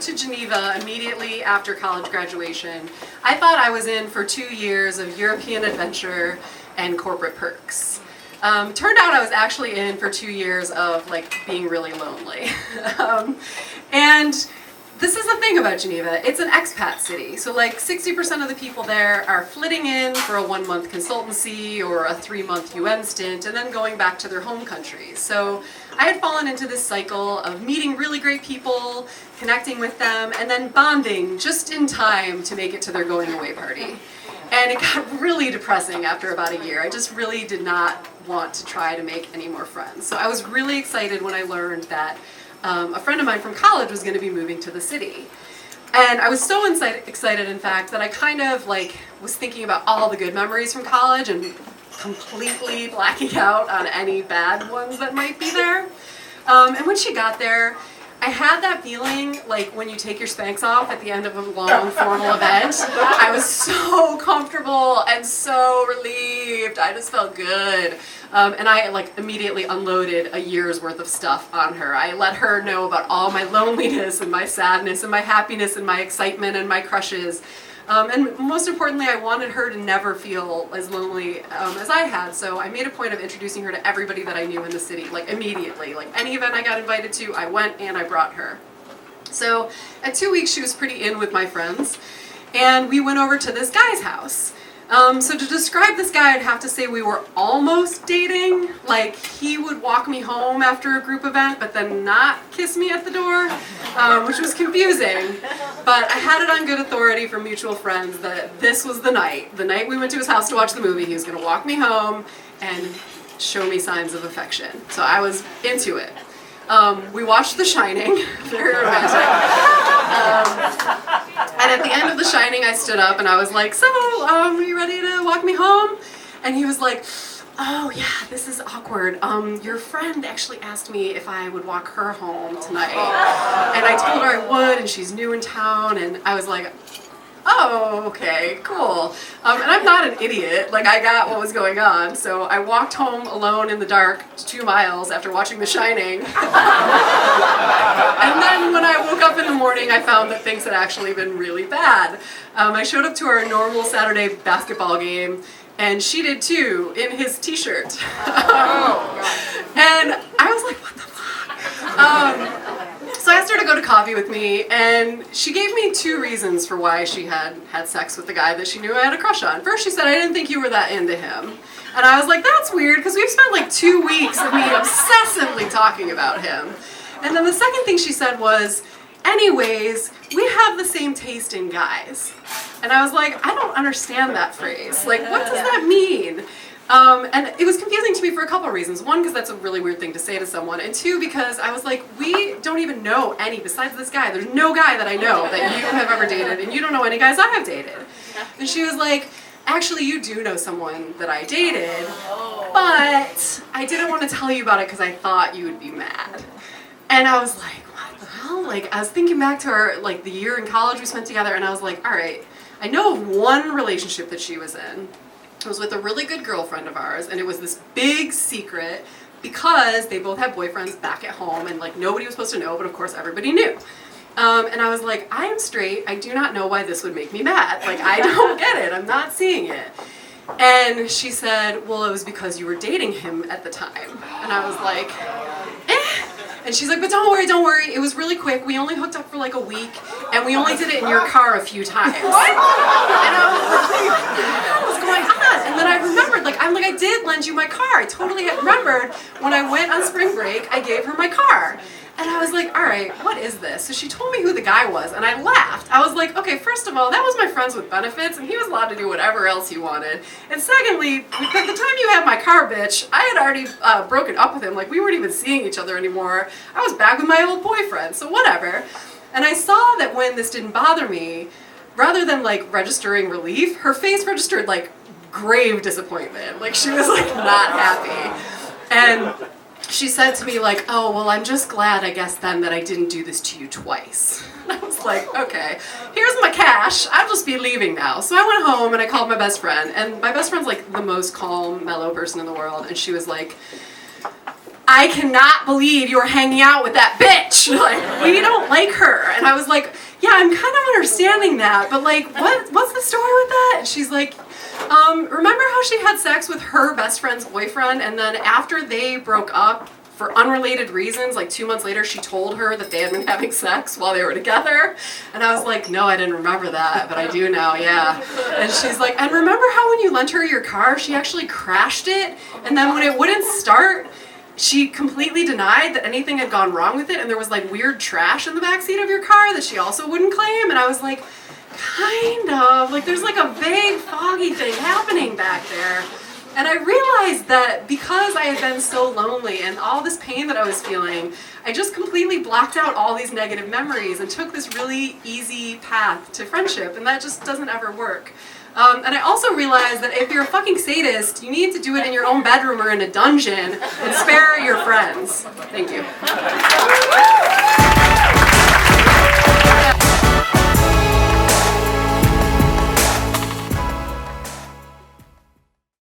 to Geneva immediately after college graduation, I thought I was in for 2 years of European adventure and corporate perks. Turned out I was actually in for 2 years of like being really lonely. And this is the thing about Geneva, it's an expat city. So like 60% of the people there are flitting in for a 1-month consultancy or a 3-month UN stint and then going back to their home countries. So I had fallen into this cycle of meeting really great people, connecting with them, and then bonding just in time to make it to their going away party. And it got really depressing after about a year. I just really did not want to try to make any more friends. So I was really excited when I learned that a friend of mine from college was going to be moving to the city. And I was so excited, in fact, that I kind of like was thinking about all the good memories from college and completely blacking out on any bad ones that might be there. And when she got there, I had that feeling like when you take your Spanx off at the end of a long formal event. I was so comfortable and so relieved. I just felt good. And I like immediately unloaded a year's worth of stuff on her. I let her know about all my loneliness and my sadness and my happiness and my excitement and my crushes. And most importantly, I wanted her to never feel as lonely as I had, so I made a point of introducing her to everybody that I knew in the city, like immediately. Like any event I got invited to, I went and I brought her. So at 2 weeks, she was pretty in with my friends, and we went over to this guy's house. So to describe this guy, I'd have to say we were almost dating. Like, he would walk me home after a group event, but then not kiss me at the door, which was confusing. But I had it on good authority from mutual friends that this was the night we went to his house to watch the movie. He was going to walk me home and show me signs of affection. So I was into it. We watched The Shining, very romantic. And at the end of The Shining, I stood up and I was like, so, are you ready to walk me home? And he was like, oh yeah, this is awkward. Your friend actually asked me if I would walk her home tonight. And I told her I would, and she's new in town, and I was like, oh, okay, cool. And I'm not an idiot, like I got what was going on, so I walked home alone in the dark 2 miles after watching The Shining. And then when I woke up in the morning, I found that things had actually been really bad. I showed up to our normal Saturday basketball game, and she did too, in his t-shirt. And I was like, what the fuck? So I asked her to go to coffee with me, and she gave me 2 reasons for why she had had sex with the guy that she knew I had a crush on. First, she said, I didn't think you were that into him. And I was like, that's weird, because we've spent like 2 weeks of me obsessively talking about him. And then the second thing she said was, anyways, we have the same taste in guys. And I was like, I don't understand that phrase. Like, what does that mean? And it was confusing to me for a couple of reasons. One, because that's a really weird thing to say to someone. And 2, because I was like, we don't even know any, besides this guy. There's no guy that I know that you have ever dated, and you don't know any guys I have dated. And she was like, actually, you do know someone that I dated, but I didn't want to tell you about it because I thought you would be mad. And I was like, what the hell? Like, I was thinking back to our, like, the year in college we spent together, and I was like, all right, I know of one relationship that she was in. It was with a really good girlfriend of ours, and it was this big secret because they both had boyfriends back at home, and like nobody was supposed to know, but of course everybody knew. And I was like, I am straight, I do not know why this would make me mad. Like, I don't get it, I'm not seeing it. And she said, well, it was because you were dating him at the time. And I was like, eh. And she's like, but don't worry, it was really quick. We only hooked up for like a week, and we only did it in your car a few times. What? And I was like, what was going on? And then I remembered, like, I did lend you my car. I totally had remembered when I went on spring break, I gave her my car. And I was like, all right, what is this? So she told me who the guy was, and I laughed. I was like, okay, first of all, that was my friends with benefits, and he was allowed to do whatever else he wanted. And secondly, at the time you had my car, bitch, I had already broken up with him. Like, we weren't even seeing each other anymore. I was back with my old boyfriend, so whatever. And I saw that when this didn't bother me, rather than like registering relief, her face registered like grave disappointment. Like, she was like not happy. And she said to me like, oh, well, I'm just glad, I guess, then that I didn't do this to you twice. And I was like, okay, here's my cash. I'll just be leaving now. So I went home and I called my best friend. And my best friend's like the most calm, mellow person in the world. And she was like, I cannot believe you're hanging out with that bitch. Like, we don't like her. And I was like, yeah, I'm kind of understanding that, but like, what's the story with that? And she's like, remember how she had sex with her best friend's boyfriend, and then after they broke up, for unrelated reasons, like 2 months later, she told her that they had been having sex while they were together. And I was like, no, I didn't remember that, but I do now, yeah. And she's like, and remember how when you lent her your car, she actually crashed it? And then when it wouldn't start, she completely denied that anything had gone wrong with it, and there was like weird trash in the backseat of your car that she also wouldn't claim. And I was like, kind of. Like, there's like a vague, foggy thing happening back there. And I realized that because I had been so lonely and all this pain that I was feeling, I just completely blocked out all these negative memories and took this really easy path to friendship, and that just doesn't ever work. And I also realized that if you're a fucking sadist, you need to do it in your own bedroom or in a dungeon and spare your friends. Thank you.